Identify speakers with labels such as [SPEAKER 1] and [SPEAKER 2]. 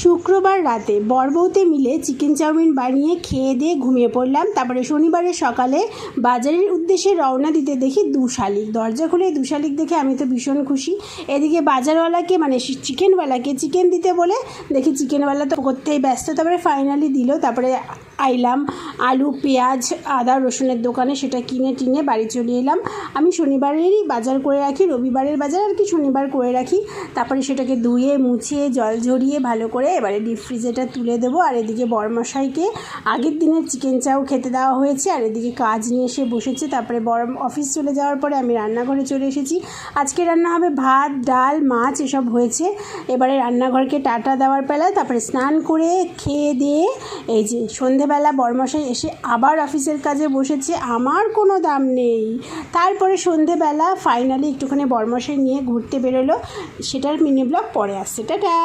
[SPEAKER 1] শুক্রবার রাতে বরবউতে মিলে চিকেন চাউমিন বানিয়ে খেয়ে দিয়ে ঘুমিয়ে পড়লাম। তারপরে শনিবারের সকালে বাজারের উদ্দেশ্যে রওনা দিতে দেখি 2 শালিক। দরজা খুলে 2 শালিক দেখে আমি তো ভীষণ খুশি। এদিকে বাজারওয়ালাকে মানে চিকেনওয়ালাকে চিকেন দিতে বলে দেখি চিকেনওয়ালা তো করতেই ব্যস্ত। তারপরে ফাইনালি দিল। তারপরে আইলাম আলু পেঁয়াজ আদা রসুনের দোকানে, সেটা কিনে টিনে বাড়ি চলে এলাম। আমি শনিবারেরই বাজার করে রাখি, রবিবারের বাজার আর কি শনিবার করে রাখি। তারপরে সেটাকে ধুয়ে মুছিয়ে জল ঝরিয়ে ভালো করে এবারে ডিপ ফ্রিজেটা তুলে দেবো। আর এদিকে বরমশাইকে আগের দিনের চিকেন চাউ খেতে দেওয়া হয়েছে, আর এদিকে কাজ নিয়ে এসে বসেছে। তারপরে অফিস চলে যাওয়ার পরে আমি রান্নাঘরে চলে এসেছি। আজকে রান্না হবে ভাত ডাল মাছ এসব হয়েছে। এবারে রান্নাঘরকে টাটা দেওয়ার বেলায় তারপরে স্নান করে খেয়ে দিয়ে এই যে সন্ধেবেলা বরমশাই এসে আবার অফিসের কাজে বসেছে, আমার কোনো দাম নেই। তারপরে সন্ধেবেলা ফাইনালি একটুখানি বরমশাই নিয়ে ঘুরতে বেরোলো, সেটার মিনি ব্লগ পরে আসছে। টাটা।